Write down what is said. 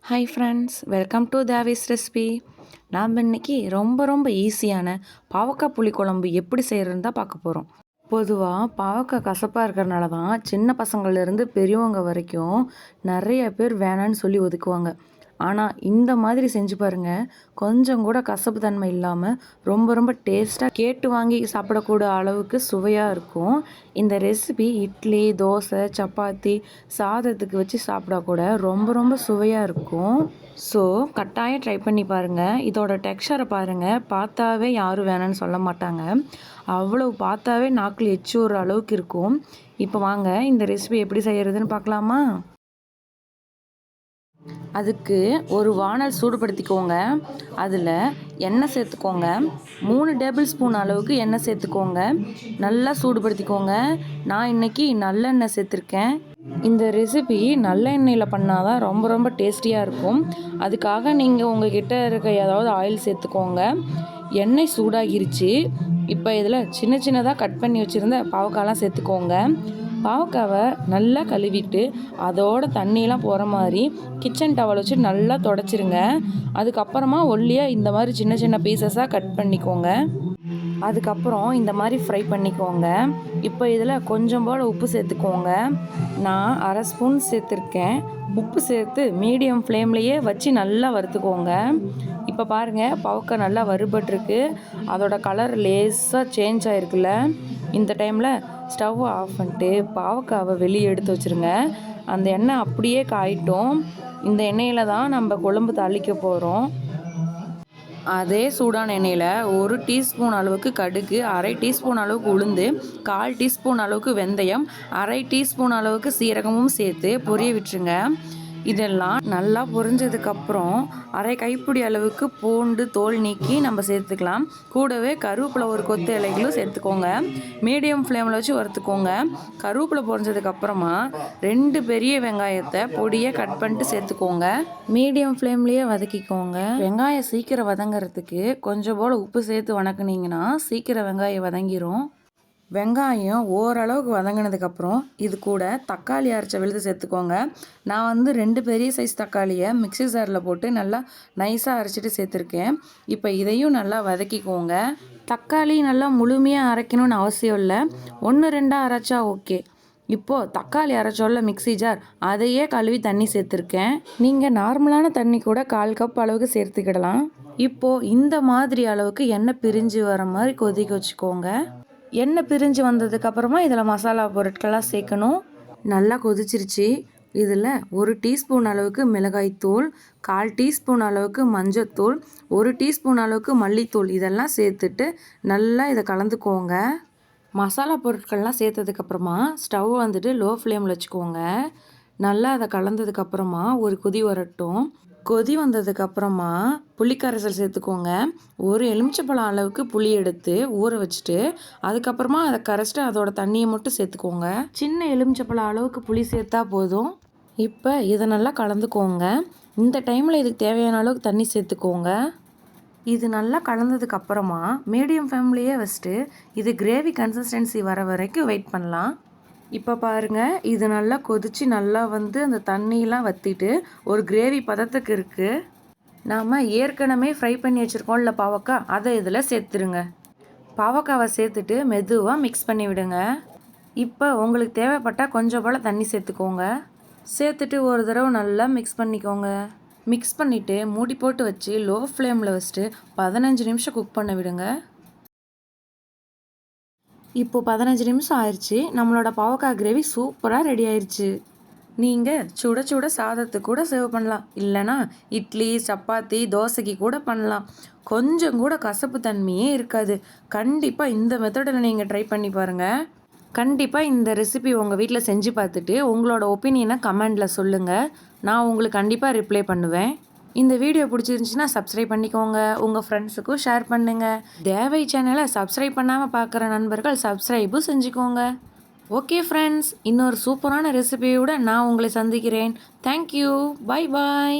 Hi friends, welcome to Devi's recipe. நாம் இன்றைக்கி ரொம்ப ஈஸியான பாவக்காய் புளிக்குழம்பு எப்படி செய்கிறதுன்னு தான் பார்க்க போகிறோம். பொதுவாக பாவக்காய் கசப்பாக இருக்கிறனால தான் சின்ன பசங்கள்லேருந்து பெரியவங்க வரைக்கும் நிறைய பேர் வேணான்னு சொல்லி ஒதுக்குவாங்க. ஆனால் இந்த மாதிரி செஞ்சு பாருங்கள், கொஞ்சம் கூட கசப்பு தன்மை இல்லாமல் ரொம்ப டேஸ்ட்டாக கேட்டு வாங்கி சாப்பிடக்கூடிய அளவுக்கு சுவையாக இருக்கும். இந்த ரெசிபி இட்லி, தோசை, சப்பாத்தி, சாதத்துக்கு வச்சு சாப்பிடா கூட ரொம்ப சுவையாக இருக்கும். ஸோ கட்டாயம் ட்ரை பண்ணி பாருங்கள். இதோட டெக்ஸ்சரை பாருங்கள், பார்த்தாவே யாரும் வேணான்னு சொல்ல மாட்டாங்க. அவ்வளோ பார்த்தாவே நாக்கில் எச்சி ஒரு அளவுக்கு இருக்கும். இப்போ வாங்க இந்த ரெசிபி எப்படி செய்கிறதுன்னு பார்க்கலாமா? அதுக்கு ஒரு வானல் சூடுபடுத்திக்கோங்க. அதில் எண்ணெய் சேர்த்துக்கோங்க. 3 டேபிள் ஸ்பூன் அளவுக்கு எண்ணெய் சேர்த்துக்கோங்க. நல்லா சூடுபடுத்திக்கோங்க. நான் இன்றைக்கி நல்லெண்ணெய் சேர்த்துருக்கேன். இந்த ரெசிபி நல்ல எண்ணெயில் பண்ணால் தான் ரொம்ப டேஸ்டியாக இருக்கும். அதுக்காக நீங்கள் உங்கள்கிட்ட இருக்க ஏதாவது ஆயில் சேர்த்துக்கோங்க. எண்ணெய் சூடாகிருச்சு. இப்போ இதில் சின்னதாக கட் பண்ணி வச்சுருந்த பாவக்காயெல்லாம் சேர்த்துக்கோங்க. பாவக்காவை நல்லா கழுவிட்டு அதோட தண்ணியெலாம் போகிற மாதிரி கிச்சன் டவல் வச்சு நல்லா தொடச்சிருங்க. அதுக்கப்புறமா ஒல்லியாக இந்த மாதிரி சின்ன பீசஸாக கட் பண்ணிக்கோங்க. அதுக்கப்புறம் இந்த மாதிரி ஃப்ரை பண்ணிக்கோங்க. இப்போ இதில் கொஞ்சம் போல் உப்பு சேர்த்துக்கோங்க. நான் 1/2 ஸ்பூன் சேர்த்துருக்கேன். உப்பு சேர்த்து மீடியம் ஃப்ளேம்லேயே வச்சு நல்லா வறுத்துக்கோங்க. இப்போ பாருங்கள், பாவக்காய் நல்லா வறுபட்டுருக்கு. அதோட கலர் லேஸாக சேஞ்ச் ஆகிருக்குல்ல. இந்த டைமில் ஸ்டவ்வை ஆஃப் பண்ணிட்டு பாவக்காவை வெளியே எடுத்து வச்சுருங்க. அந்த எண்ணெய் அப்படியே காயிட்டும். இந்த எண்ணெயில் தான் நம்ம குழம்பு தாளிக்க போகிறோம். அதே சூடான எண்ணெயில் 1 டீஸ்பூன் அளவுக்கு கடுகு, 1/2 டீஸ்பூன் அளவுக்கு உளுந்து, 1/4 டீஸ்பூன் அளவுக்கு வெந்தயம், 1/2 டீஸ்பூன் அளவுக்கு சீரகமும் சேர்த்து பொரிய விட்டுருங்க. இதெல்லாம் நல்லா பொரிஞ்சதுக்கப்புறம் 1/2 கைப்பிடி அளவுக்கு பூண்டு தோல் நீக்கி நம்ம சேர்த்துக்கலாம். கூடவே கருவேப்பிலை ஒரு கொத்து இலைகளும் சேர்த்துக்கோங்க. மீடியம் ஃப்ளேமில் வச்சு வறுத்துக்கோங்க. கருவேப்பிலை பொரிஞ்சதுக்கப்புறமா 2 பெரிய வெங்காயத்தை பொடியை கட் பண்ணிட்டு சேர்த்துக்கோங்க. மீடியம் ஃப்ளேம்லேயே வதக்கிக்கோங்க. வெங்காயம் சீக்கிரம் வதங்கிறதுக்கு கொஞ்சம் போல் உப்பு சேர்த்து வதக்குனீங்கன்னா சீக்கிரம் வெங்காயம் வதங்கிரும். வெங்காயம் ஓரளவுக்கு வதங்கினதுக்கப்புறம் இது கூட தக்காளி அரைச்ச விழுது சேர்த்துக்கோங்க. நான் 2 பெரிய சைஸ் தக்காளியை மிக்ஸி ஜாரில் போட்டு நல்லா நைஸாக அரைச்சிட்டு சேர்த்துருக்கேன். இப்போ இதையும் நல்லா வதக்கிக்கோங்க. தக்காளி நல்லா முழுமையாக அரைக்கணும்னு அவசியம் இல்லை, 1-2 அரைச்சா ஓகே. இப்போது தக்காளி அரைச்சோல்ல மிக்ஸி ஜார், அதையே கழுவி தண்ணி சேர்த்துருக்கேன். நீங்கள் நார்மலான தண்ணி கூட 1/4 கப் அளவுக்கு சேர்த்துக்கிடலாம். இப்போது இந்த மாதிரி அளவுக்கு எண்ணெய் பிரிஞ்சு வர மாதிரி கொதிக்க வச்சுக்கோங்க. எண்ணெய் பிரிஞ்சு வந்ததுக்கப்புறமா இதில் மசாலா பொருட்கள்லாம் சேர்க்கணும். நல்லா கொதிச்சிருச்சு. இதில் 1 டீஸ்பூன் அளவுக்கு மிளகாய்த்தூள், 1/4 டீஸ்பூன் அளவுக்கு மஞ்சத்தூள், 1 டீஸ்பூன் அளவுக்கு மல்லித்தூள் இதெல்லாம் சேர்த்துட்டு நல்லா இதை கலந்துக்கோங்க. மசாலா பொருட்கள்லாம் சேர்த்ததுக்கப்புறமா ஸ்டவ் லோ ஃப்ளேமில் வச்சுக்கோங்க. நல்லா அதை கலந்ததுக்கப்புறமா ஒரு கொதி வரட்டும். கொதி வந்ததுக்கப்புறமா புளிக்கரைசல் சேர்த்துக்கோங்க. 1 எலுமிச்சப்பழம் அளவுக்கு புளி எடுத்து ஊற வச்சுட்டு அதுக்கப்புறமா அதை கரைச்சிட்டு அதோட தண்ணியை மட்டும் சேர்த்துக்கோங்க. சின்ன எலுமிச்சப்பழம் அளவுக்கு புளி சேர்த்தா போதும். இப்போ இதை நல்லா கலந்துக்கோங்க. இந்த டைமில் இதுக்கு தேவையான அளவுக்கு தண்ணி சேர்த்துக்கோங்க. இது நல்லா கலந்ததுக்கப்புறமா மீடியம் ஃப்ளேம்லேயே வச்சுட்டு இது கிரேவி கன்சிஸ்டன்சி வர வரைக்கும் வெயிட் பண்ணலாம். இப்போ பாருங்கள், இது நல்லா கொதித்து நல்லா அந்த தண்ணியெலாம் வற்றிட்டு ஒரு கிரேவி பதத்துக்கு இருக்குது. நாம் ஏற்கனவே ஃப்ரை பண்ணி வச்சுருக்கோம்ல பாவக்காய், அதை இதில் சேர்த்துருங்க. பாவக்காவை சேர்த்துட்டு மெதுவாக மிக்ஸ் பண்ணி விடுங்க. இப்போ உங்களுக்கு தேவைப்பட்டால் கொஞ்சம் போல் தண்ணி சேர்த்துக்கோங்க. சேர்த்துட்டு ஒரு தடவை நல்லா மிக்ஸ் பண்ணிக்கோங்க. மிக்ஸ் பண்ணிவிட்டு மூடி போட்டு வச்சு லோ ஃப்ளேமில் வச்சுட்டு 15 நிமிஷம் குக் பண்ண விடுங்க. இப்போ 15 நிமிஷம் ஆயிடுச்சு. நம்மளோட பாவக்காய் கிரேவி சூப்பராக ரெடி ஆயிடுச்சு. நீங்கள் சுட சாதத்துக்கு கூட சர்வ் பண்ணலாம், இல்லைனா இட்லி, சப்பாத்தி, தோசைக்கு கூட பண்ணலாம். கொஞ்சம் கூட கசப்பு தன்மையே இருக்காது. கண்டிப்பாக இந்த மெத்தடில் நீங்கள் ட்ரை பண்ணி பாருங்கள். கண்டிப்பாக இந்த ரெசிபி உங்கள் வீட்டில் செஞ்சு பார்த்துட்டு உங்களோட ஒப்பீனியனை கமெண்டில் சொல்லுங்கள். நான் உங்களுக்கு கண்டிப்பாக ரிப்ளை பண்ணுவேன். இந்த வீடியோ பிடிச்சிருந்துச்சுன்னா சப்ஸ்கிரைப் பண்ணிக்கோங்க. உங்கள் ஃப்ரெண்ட்ஸுக்கும் ஷேர் பண்ணுங்கள். தேவை சேனலை சப்ஸ்கிரைப் பண்ணாமல் பார்க்குற நண்பர்கள் சப்ஸ்கிரைபும் செஞ்சுக்கோங்க. ஓகே ஃப்ரெண்ட்ஸ், இன்னொரு சூப்பரான ரெசிபியோடு நான் உங்களை சந்திக்கிறேன். தேங்க்யூ. பாய்.